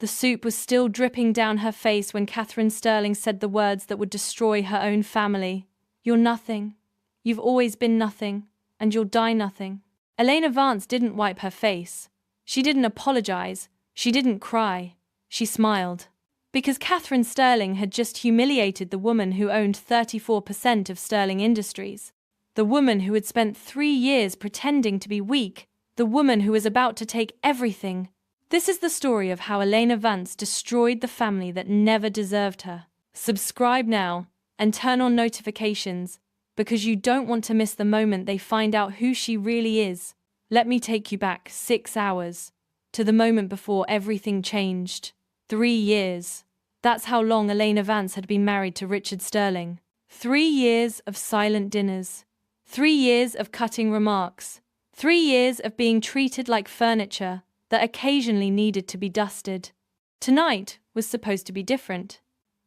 The soup was still dripping down her face when Catherine Sterling said the words that would destroy her own family. "You're nothing. You've always been nothing, and you'll die nothing." Elena Vance didn't wipe her face. She didn't apologize. She didn't cry. She smiled. Because Catherine Sterling had just humiliated the woman who owned 34% of Sterling Industries. The woman who had spent 3 years pretending to be weak. The woman who was about to take everything. This is the story of how Elena Vance destroyed the family that never deserved her. Subscribe now and turn on notifications, because you don't want to miss the moment they find out who she really is. Let me take you back 6 hours, to the moment before everything changed. 3 years. That's how long Elena Vance had been married to Richard Sterling. 3 years of silent dinners. 3 years of cutting remarks. 3 years of being treated like furniture that occasionally needed to be dusted. Tonight was supposed to be different.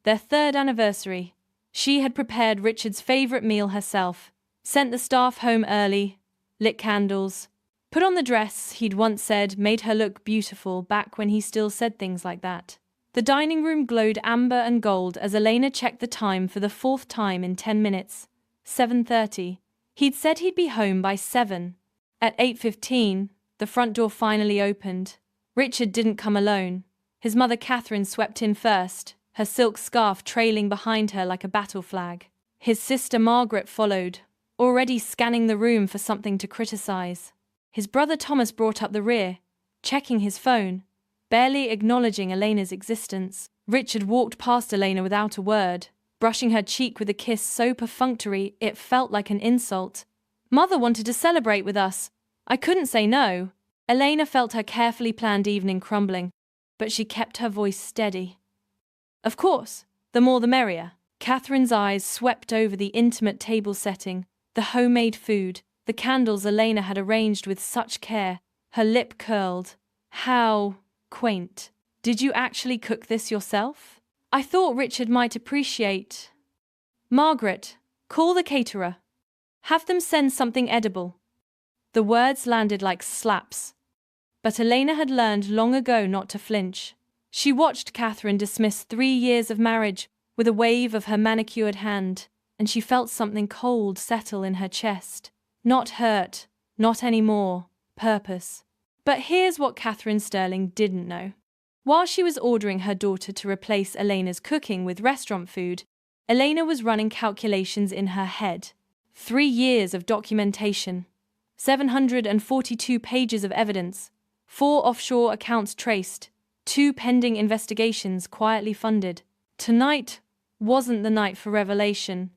Their 3rd anniversary. She had prepared Richard's favorite meal herself, sent the staff home early, lit candles, put on the dress he'd once said made her look beautiful back when he still said things like that. The dining room glowed amber and gold as Elena checked the time for the 4th time in 10 minutes. 7:30. He'd said he'd be home by 7. At 8:15, the front door finally opened. Richard didn't come alone. His mother Catherine swept in first, her silk scarf trailing behind her like a battle flag. His sister Margaret followed, already scanning the room for something to criticize. His brother Thomas brought up the rear, checking his phone, barely acknowledging Elena's existence. Richard walked past Elena without a word, brushing her cheek with a kiss so perfunctory it felt like an insult. "Mother wanted to celebrate with us. I couldn't say no." Elena felt her carefully planned evening crumbling, but she kept her voice steady. "Of course, the more the merrier." Catherine's eyes swept over the intimate table setting, the homemade food, the candles Elena had arranged with such care. Her lip curled. "How quaint. Did you actually cook this yourself? I thought Richard might appreciate." "Margaret, call the caterer. Have them send something edible." The words landed like slaps. But Elena had learned long ago not to flinch. She watched Catherine dismiss 3 years of marriage with a wave of her manicured hand, and she felt something cold settle in her chest. Not hurt, not anymore, purpose. But here's what Catherine Sterling didn't know. While she was ordering her daughter to replace Elena's cooking with restaurant food, Elena was running calculations in her head. 3 years of documentation, 742 pages of evidence, 4 offshore accounts traced, 2 pending investigations quietly funded. Tonight wasn't the night for revelation,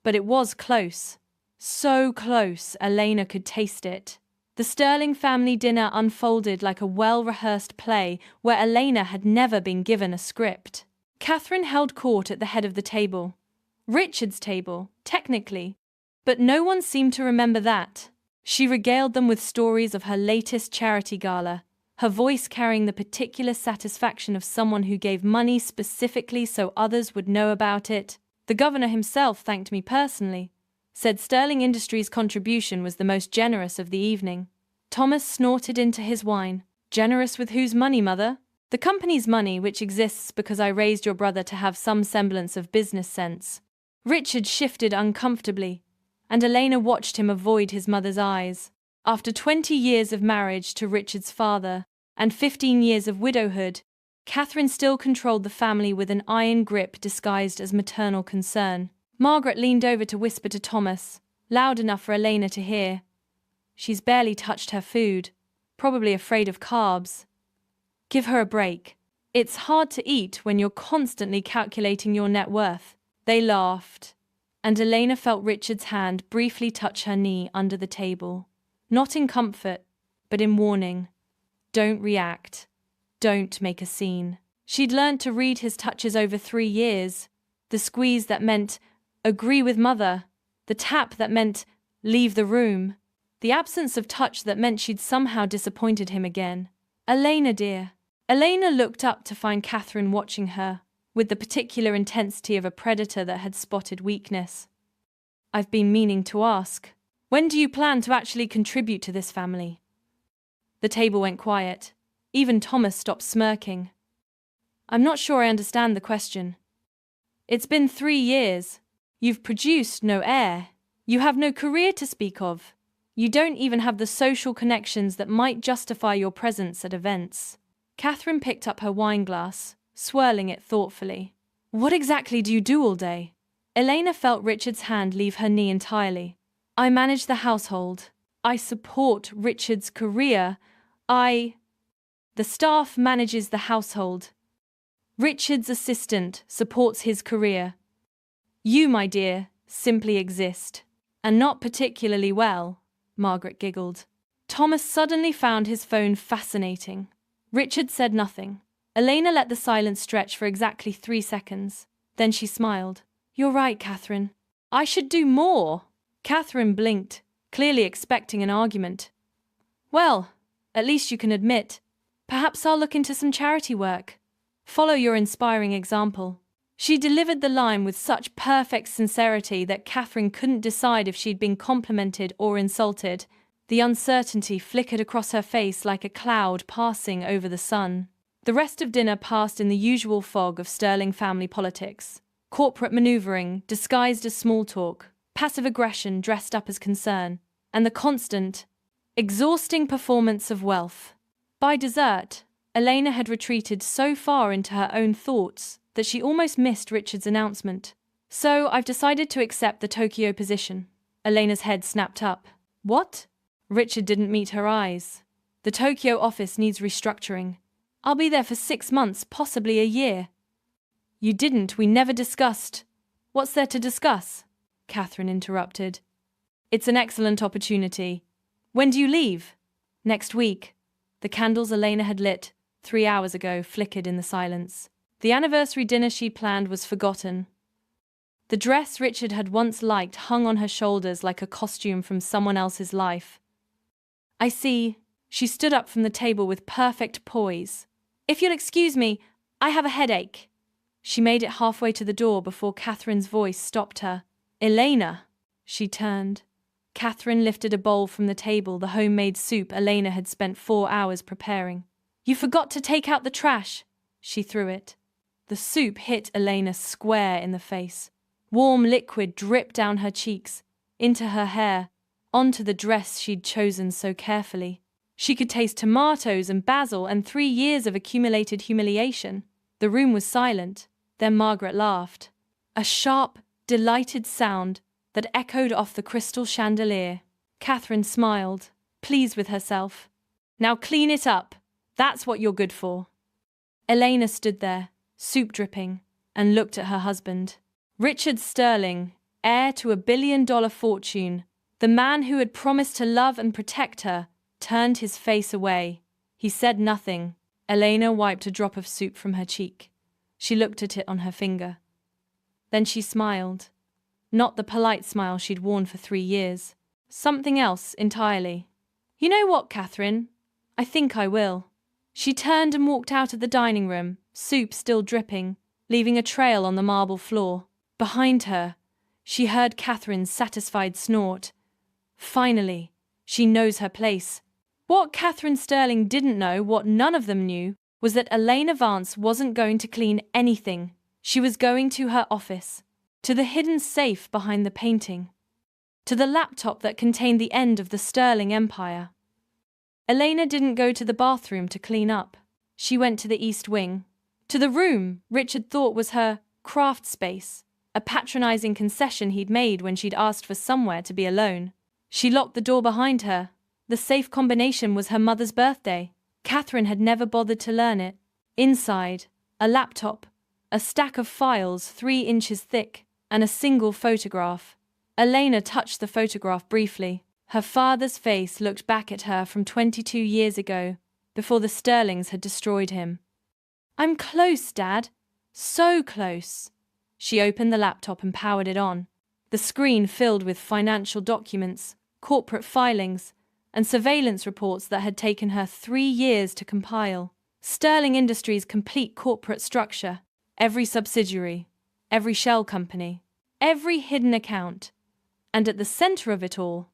but it was close. So close, Elena could taste it. The Sterling family dinner unfolded like a well-rehearsed play where Elena had never been given a script. Catherine held court at the head of the table. Richard's table, technically. But no one seemed to remember that. She regaled them with stories of her latest charity gala, her voice carrying the particular satisfaction of someone who gave money specifically so others would know about it. "The governor himself thanked me personally," said Sterling Industries' contribution was the most generous of the evening. Thomas snorted into his wine. "Generous with whose money, mother?" "The company's money, which exists because I raised your brother to have some semblance of business sense." Richard shifted uncomfortably, and Elena watched him avoid his mother's eyes. After 20 years of marriage to Richard's father and 15 years of widowhood, Catherine still controlled the family with an iron grip disguised as maternal concern. Margaret leaned over to whisper to Thomas, loud enough for Elena to hear. "She's barely touched her food, probably afraid of carbs. Give her a break. It's hard to eat when you're constantly calculating your net worth." They laughed, and Elena felt Richard's hand briefly touch her knee under the table. Not in comfort, but in warning. Don't react. Don't make a scene. She'd learned to read his touches over 3 years. The squeeze that meant, agree with mother. The tap that meant, leave the room. The absence of touch that meant she'd somehow disappointed him again. "Elena, dear." Elena looked up to find Catherine watching her, with the particular intensity of a predator that had spotted weakness. "I've been meaning to ask. When do you plan to actually contribute to this family?" The table went quiet. Even Thomas stopped smirking. I'm not sure I understand the question. It's been 3 years. You've produced no heir. You have no career to speak of. You don't even have the social connections that might justify your presence at events. Catherine picked up her wine glass, swirling it thoughtfully. What exactly do you do all day? Elena felt Richard's hand leave her knee entirely. I manage the household. I support Richard's career. The staff manages the household. Richard's assistant supports his career. You, my dear, simply exist. And not particularly well, Margaret giggled. Thomas suddenly found his phone fascinating. Richard said nothing. Elena let the silence stretch for exactly 3 seconds. Then she smiled. You're right, Catherine. I should do more. Catherine blinked, clearly expecting an argument. Well, at least you can admit. Perhaps I'll look into some charity work. Follow your inspiring example. She delivered the line with such perfect sincerity that Catherine couldn't decide if she'd been complimented or insulted. The uncertainty flickered across her face like a cloud passing over the sun. The rest of dinner passed in the usual fog of Sterling family politics. Corporate maneuvering disguised as small talk, passive aggression dressed up as concern, and the constant, exhausting performance of wealth. By dessert, Elena had retreated so far into her own thoughts that she almost missed Richard's announcement. So I've decided to accept the Tokyo position. Elena's head snapped up. What? Richard didn't meet her eyes. The Tokyo office needs restructuring. I'll be there for 6 months, possibly a year. You didn't, we never discussed. What's there to discuss? Catherine interrupted. It's an excellent opportunity. When do you leave? Next week. The candles Elena had lit 3 hours ago flickered in the silence. The anniversary dinner she'd planned was forgotten. The dress Richard had once liked hung on her shoulders like a costume from someone else's life. I see. She stood up from the table with perfect poise. If you'll excuse me, I have a headache. She made it halfway to the door before Catherine's voice stopped her. Elena! She turned. Catherine lifted a bowl from the table, the homemade soup Elena had spent 4 hours preparing. You forgot to take out the trash. She threw it. The soup hit Elena square in the face. Warm liquid dripped down her cheeks, into her hair, onto the dress she'd chosen so carefully. She could taste tomatoes and basil and 3 years of accumulated humiliation. The room was silent. Then Margaret laughed. A sharp, delighted sound that echoed off the crystal chandelier. Catherine smiled, pleased with herself. Now clean it up. That's what you're good for. Elena stood there, soup dripping, and looked at her husband. Richard Sterling, heir to a $1 billion fortune, the man who had promised to love and protect her, turned his face away. He said nothing. Elena wiped a drop of soup from her cheek. She looked at it on her finger. Then she smiled. Not the polite smile she'd worn for 3 years. Something else entirely. You know what, Catherine? I think I will. She turned and walked out of the dining room, soup still dripping, leaving a trail on the marble floor. Behind her, she heard Catherine's satisfied snort. Finally, she knows her place. What Catherine Sterling didn't know, what none of them knew, was that Elena Vance wasn't going to clean anything. She was going to her office, to the hidden safe behind the painting, to the laptop that contained the end of the Sterling Empire. Elena didn't go to the bathroom to clean up. She went to the East Wing, to the room Richard thought was her craft space, a patronizing concession he'd made when she'd asked for somewhere to be alone. She locked the door behind her. The safe combination was her mother's birthday. Catherine had never bothered to learn it. Inside, a laptop, a stack of files 3 inches thick, and a single photograph. Elena touched the photograph briefly. Her father's face looked back at her from 22 years ago, before the Sterlings had destroyed him. I'm close, Dad. So close. She opened the laptop and powered it on. The screen filled with financial documents, corporate filings, and surveillance reports that had taken her 3 years to compile. Sterling Industries' complete corporate structure, every subsidiary, every shell company, every hidden account, and at the center of it all,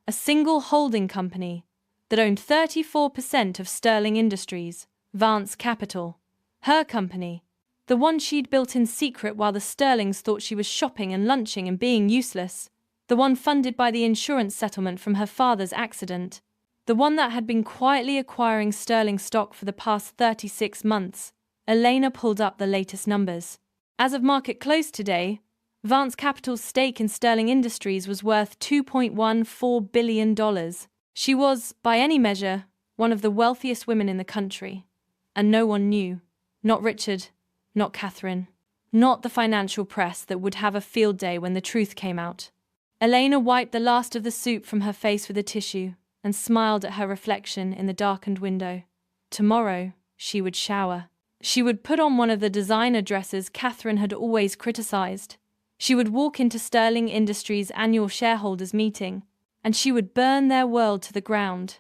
a single holding company that owned 34% of Sterling Industries, Vance Capital. Her company, The one she'd built in secret while the Sterlings thought she was shopping and lunching and being useless. The one funded by the insurance settlement from her father's accident. The one that had been quietly acquiring Sterling stock for the past 36 months. Elena pulled up the latest numbers. As of market close today, Vance Capital's stake in Sterling Industries was worth $2.14 billion. She was, by any measure, one of the wealthiest women in the country. And no one knew. Not Richard, not Catherine, not the financial press that would have a field day when the truth came out. Elena wiped the last of the soup from her face with a tissue and smiled at her reflection in the darkened window. Tomorrow, she would shower. She would put on one of the designer dresses Catherine had always criticized. She would walk into Sterling Industries' annual shareholders' meeting, and she would burn their world to the ground.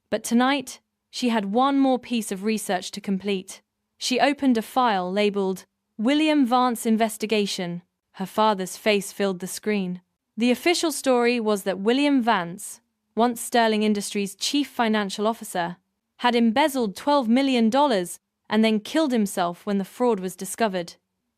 But tonight, she had one more piece of research to complete. She opened a file labeled William Vance Investigation. Her father's face filled the screen. The official story was that William Vance, once Sterling Industries' chief financial officer, had embezzled $12 million and then killed himself when the fraud was discovered.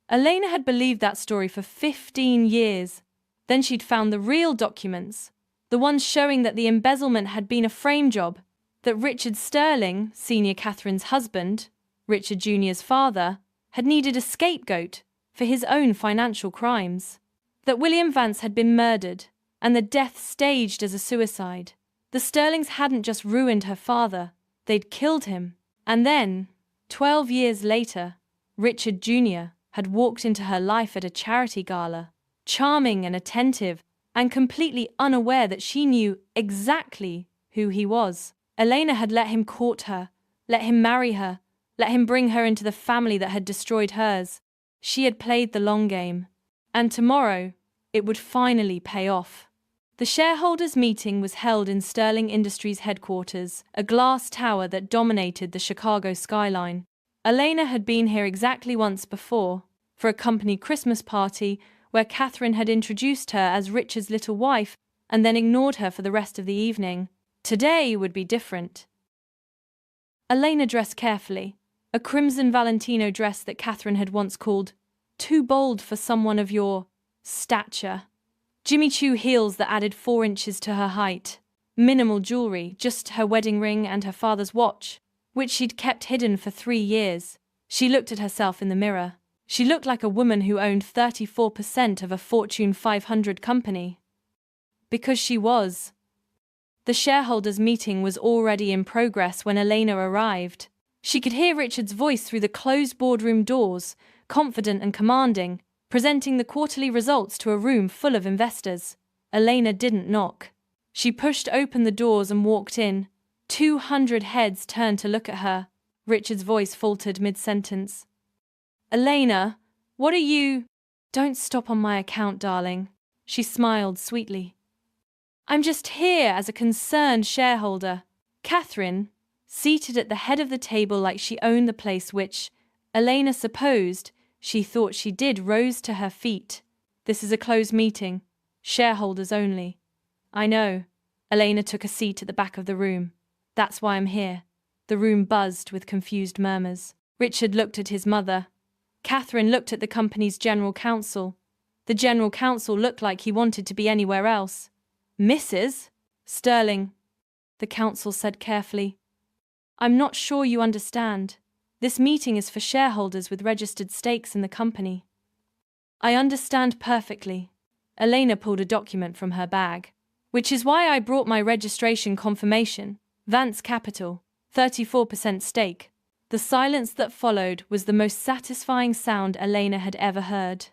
Elena had believed that story for 15 years. Then she'd found the real documents, the ones showing that the embezzlement had been a frame job, that Richard Sterling, senior Catherine's husband, Richard Jr.'s father, had needed a scapegoat for his own financial crimes. That William Vance had been murdered, and the death staged as a suicide. The Sterlings hadn't just ruined her father, they'd killed him. And then, 12 years later, Richard Jr. had walked into her life at a charity gala, charming and attentive, and completely unaware that she knew exactly who he was. Elena had let him court her, let him marry her, let him bring her into the family that had destroyed hers. She had played the long game. And tomorrow, it would finally pay off. The shareholders' meeting was held in Sterling Industries headquarters, a glass tower that dominated the Chicago skyline. Elena had been here exactly once before, for a company Christmas party where Catherine had introduced her as Richard's little wife and then ignored her for the rest of the evening. Today would be different. Elena dressed carefully, a crimson Valentino dress that Catherine had once called too bold for someone of your stature. Jimmy Choo heels that added 4 inches to her height. Minimal jewelry, just her wedding ring and her father's watch, which she'd kept hidden for 3 years. She looked at herself in the mirror. She looked like a woman who owned 34% of a Fortune 500 company. Because she was. The shareholders' meeting was already in progress when Elena arrived. She could hear Richard's voice through the closed boardroom doors, confident and commanding, presenting the quarterly results to a room full of investors. Elena didn't knock. She pushed open the doors and walked in. 200 heads turned to look at her. Richard's voice faltered mid-sentence. Elena, what are you? Don't stop on my account, darling. She smiled sweetly. I'm just here as a concerned shareholder. Catherine, seated at the head of the table like she owned the place which, Elena supposed, she thought she did, rose to her feet. This is a closed meeting. Shareholders only. I know. Elena took a seat at the back of the room. That's why I'm here. The room buzzed with confused murmurs. Richard looked at his mother. Catherine looked at the company's general counsel. The general counsel looked like he wanted to be anywhere else. Mrs. Sterling, the counsel said carefully. I'm not sure you understand. This meeting is for shareholders with registered stakes in the company. I understand perfectly. Elena pulled a document from her bag. Which is why I brought my registration confirmation. Vance Capital, 34% stake. The silence that followed was the most satisfying sound Elena had ever heard.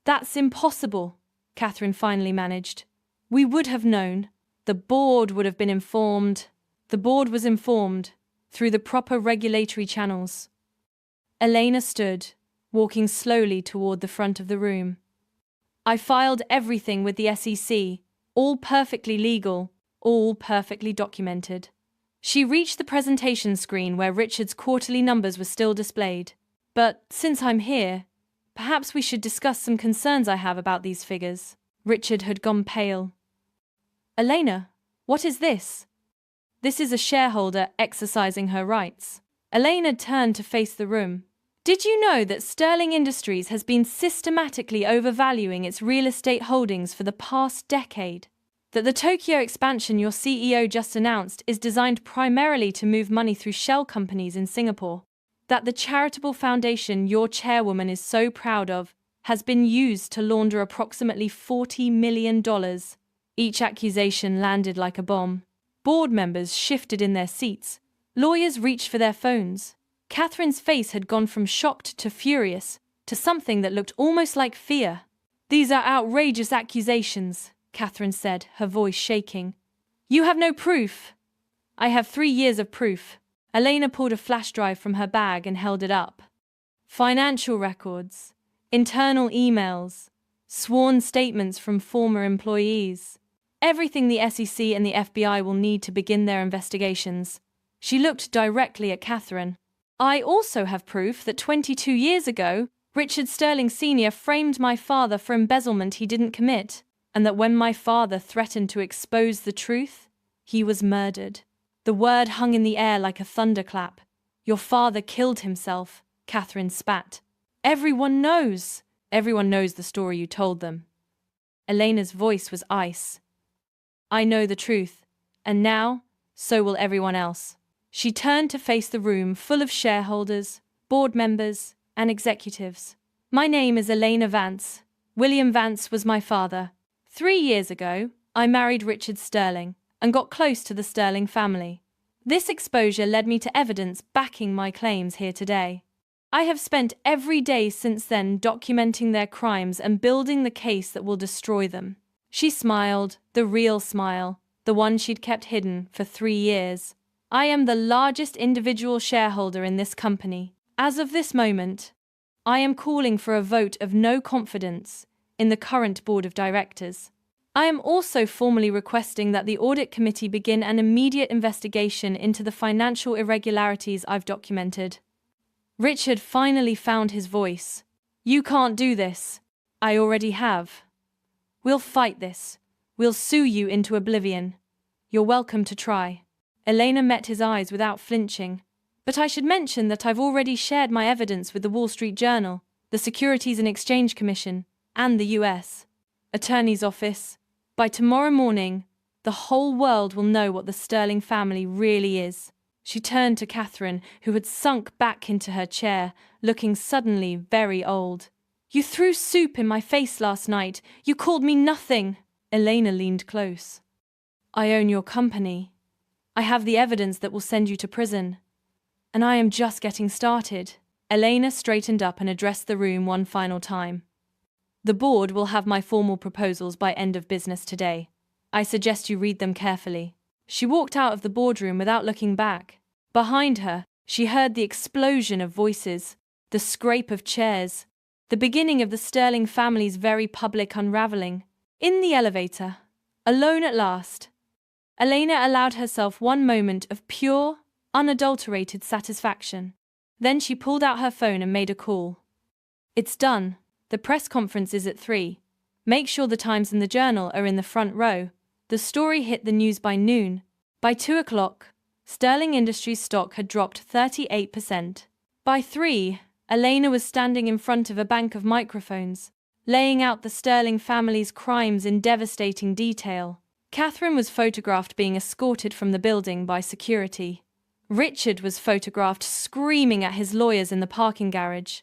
That's impossible, Catherine finally managed. We would have known. The board would have been informed. The board was informed, through the proper regulatory channels. Elena stood, walking slowly toward the front of the room. I filed everything with the SEC, all perfectly legal, all perfectly documented. She reached the presentation screen where Richard's quarterly numbers were still displayed. But since I'm here, perhaps we should discuss some concerns I have about these figures. Richard had gone pale. Elena, what is this? This is a shareholder exercising her rights. Elena turned to face the room. Did you know that Sterling Industries has been systematically overvaluing its real estate holdings for the past decade? That the Tokyo expansion your CEO just announced is designed primarily to move money through shell companies in Singapore? That the charitable foundation your chairwoman is so proud of has been used to launder approximately $40 million? Each accusation landed like a bomb. Board members shifted in their seats. Lawyers reached for their phones. Catherine's face had gone from shocked to furious, to something that looked almost like fear. "These are outrageous accusations," Catherine said, her voice shaking. "You have no proof." "I have 3 years of proof." Elena pulled a flash drive from her bag and held it up. Financial records, internal emails, sworn statements from former employees. Everything the SEC and the FBI will need to begin their investigations. She looked directly at Catherine. "I also have proof that 22 years ago, Richard Sterling Sr. framed my father for embezzlement he didn't commit, and that when my father threatened to expose the truth, he was murdered." The word hung in the air like a thunderclap. "Your father killed himself," Catherine spat. "Everyone knows. Everyone knows the story you told them." Elena's voice was ice. "I know the truth, and now, so will everyone else." She turned to face the room full of shareholders, board members, and executives. "My name is Elena Vance. William Vance was my father. 3 years ago, I married Richard Sterling and got close to the Sterling family. This exposure led me to evidence backing my claims here today. I have spent every day since then documenting their crimes and building the case that will destroy them." She smiled, the real smile, the one she'd kept hidden for 3 years. "I am the largest individual shareholder in this company. As of this moment, I am calling for a vote of no confidence in the current board of directors. I am also formally requesting that the audit committee begin an immediate investigation into the financial irregularities I've documented." Richard finally found his voice. "You can't do this. I already have. We'll fight this. We'll sue you into oblivion. You're welcome to try." Elena met his eyes without flinching. "But I should mention that I've already shared my evidence with the Wall Street Journal, the Securities and Exchange Commission, and the U.S. Attorney's Office. By tomorrow morning, the whole world will know what the Sterling family really is." She turned to Catherine, who had sunk back into her chair, looking suddenly very old. "You threw soup in my face last night. You called me nothing." Elena leaned close. "I own your company. I have the evidence that will send you to prison. And I am just getting started." Elena straightened up and addressed the room one final time. "The board will have my formal proposals by end of business today. I suggest you read them carefully." She walked out of the boardroom without looking back. Behind her, she heard the explosion of voices, the scrape of chairs, the beginning of the Sterling family's very public unraveling. In the elevator, alone at last, Elena allowed herself one moment of pure, unadulterated satisfaction. Then she pulled out her phone and made a call. "It's done. The press conference is at 3. Make sure the Times and the Journal are in the front row." The story hit the news by noon. By 2 o'clock, Sterling Industries stock had dropped 38%. By 3, Elena was standing in front of a bank of microphones, laying out the Sterling family's crimes in devastating detail. Catherine was photographed being escorted from the building by security. Richard was photographed screaming at his lawyers in the parking garage.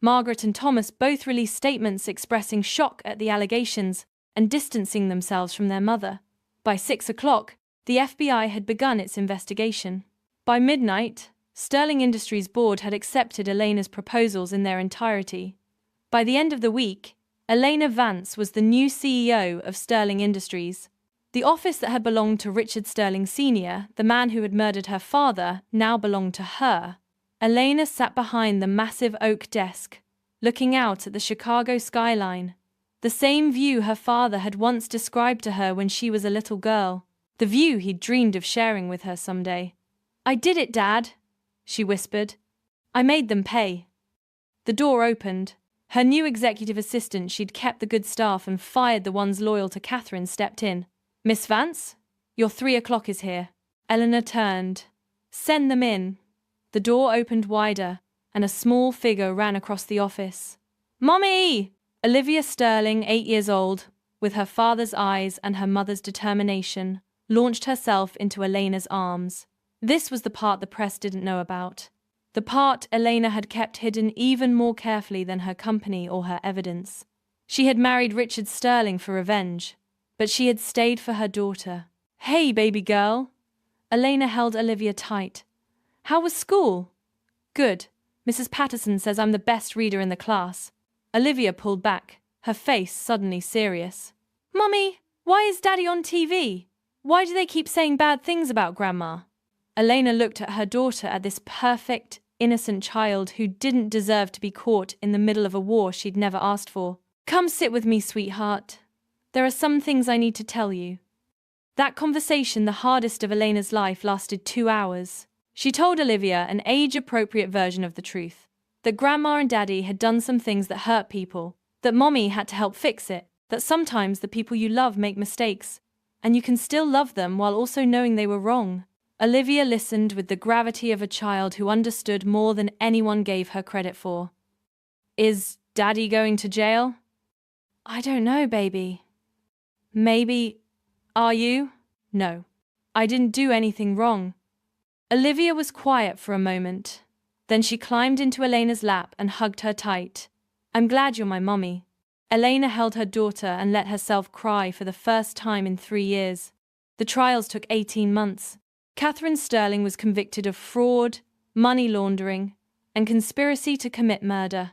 Margaret and Thomas both released statements expressing shock at the allegations and distancing themselves from their mother. By 6 o'clock, the FBI had begun its investigation. By midnight, Sterling Industries' board had accepted Elena's proposals in their entirety. By the end of the week, Elena Vance was the new CEO of Sterling Industries. The office that had belonged to Richard Sterling Sr., the man who had murdered her father, now belonged to her. Elena sat behind the massive oak desk, looking out at the Chicago skyline. The same view her father had once described to her when she was a little girl. The view he'd dreamed of sharing with her someday. "I did it, Dad," she whispered. "I made them pay." The door opened. Her new executive assistant, she'd kept the good staff and fired the ones loyal to Catherine, stepped in. "Miss Vance, your 3 o'clock is here." Eleanor turned. "Send them in." The door opened wider, and a small figure ran across the office. "Mommy!" Olivia Sterling, 8 years old, with her father's eyes and her mother's determination, launched herself into Elena's arms. This was the part the press didn't know about. The part Elena had kept hidden even more carefully than her company or her evidence. She had married Richard Sterling for revenge, but she had stayed for her daughter. "Hey, baby girl." Elena held Olivia tight. "How was school?" "Good. Mrs. Patterson says I'm the best reader in the class." Olivia pulled back, her face suddenly serious. "Mommy, why is Daddy on TV? Why do they keep saying bad things about Grandma?" Elena looked at her daughter, at this perfect, innocent child who didn't deserve to be caught in the middle of a war she'd never asked for. "Come sit with me, sweetheart. There are some things I need to tell you." That conversation, the hardest of Elena's life, lasted 2 hours. She told Olivia an age-appropriate version of the truth. That Grandma and Daddy had done some things that hurt people, that Mommy had to help fix it, that sometimes the people you love make mistakes, and you can still love them while also knowing they were wrong. Olivia listened with the gravity of a child who understood more than anyone gave her credit for. "Is Daddy going to jail?" "I don't know, baby." "Maybe. Are you?" "No. I didn't do anything wrong." Olivia was quiet for a moment. Then she climbed into Elena's lap and hugged her tight. "I'm glad you're my mommy." Elena held her daughter and let herself cry for the first time in 3 years. The trials took 18 months. Catherine Sterling was convicted of fraud, money laundering, and conspiracy to commit murder.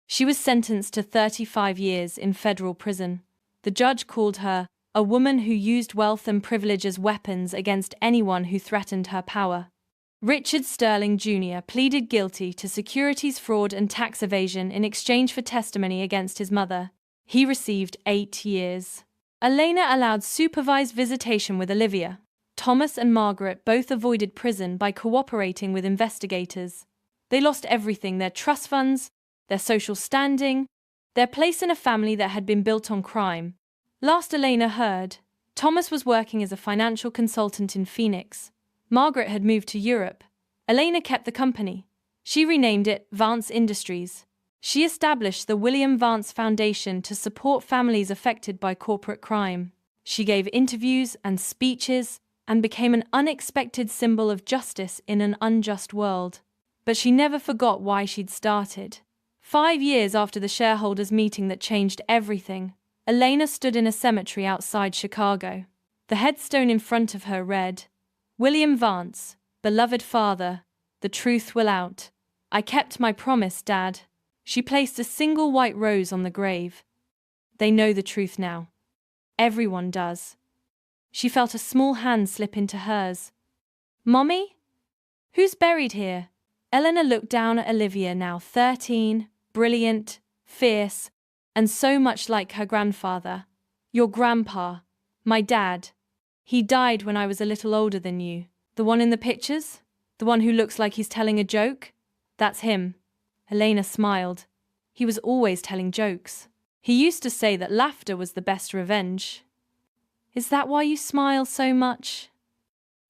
She was sentenced to 35 years in federal prison. The judge called her a woman who used wealth and privilege as weapons against anyone who threatened her power. Richard Sterling Jr. pleaded guilty to securities fraud and tax evasion in exchange for testimony against his mother. He received 8 years. Elena allowed supervised visitation with Olivia. Thomas and Margaret both avoided prison by cooperating with investigators. They lost everything: their trust funds, their social standing, their place in a family that had been built on crime. Last Elena heard, Thomas was working as a financial consultant in Phoenix. Margaret had moved to Europe. Elena kept the company. She renamed it Vance Industries. She established the William Vance Foundation to support families affected by corporate crime. She gave interviews and speeches and became an unexpected symbol of justice in an unjust world. But she never forgot why she'd started. 5 years after the shareholders' meeting that changed everything, Elena stood in a cemetery outside Chicago. The headstone in front of her read, "William Vance, beloved father, the truth will out. I kept my promise, Dad." She placed a single white rose on the grave. They know the truth now. Everyone does. She felt a small hand slip into hers. "Mommy? Who's buried here?" Elena looked down at Olivia, now 13, brilliant, fierce, and so much like her grandfather. "Your grandpa. My dad. He died when I was a little older than you." "The one in the pictures? The one who looks like he's telling a joke?" "That's him." Elena smiled. "He was always telling jokes. He used to say that laughter was the best revenge." "Is that why you smile so much?"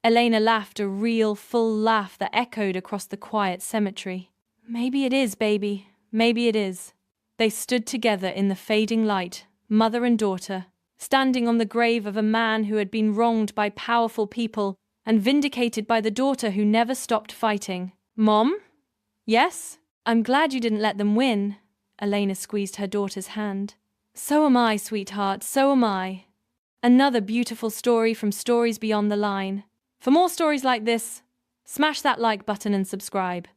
Elena laughed, a real, full laugh that echoed across the quiet cemetery. "Maybe it is, baby. Maybe it is." They stood together in the fading light, mother and daughter, standing on the grave of a man who had been wronged by powerful people and vindicated by the daughter who never stopped fighting. "Mom? Yes? I'm glad you didn't let them win." Elena squeezed her daughter's hand. "So am I, sweetheart, so am I." Another beautiful story from Stories Beyond the Line. For more stories like this, smash that like button and subscribe.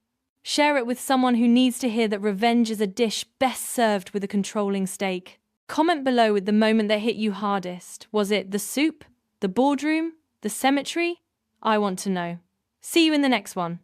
Share it with someone who needs to hear that revenge is a dish best served with a controlling steak. Comment below with the moment that hit you hardest. Was it the soup? The boardroom? The cemetery? I want to know. See you in the next one.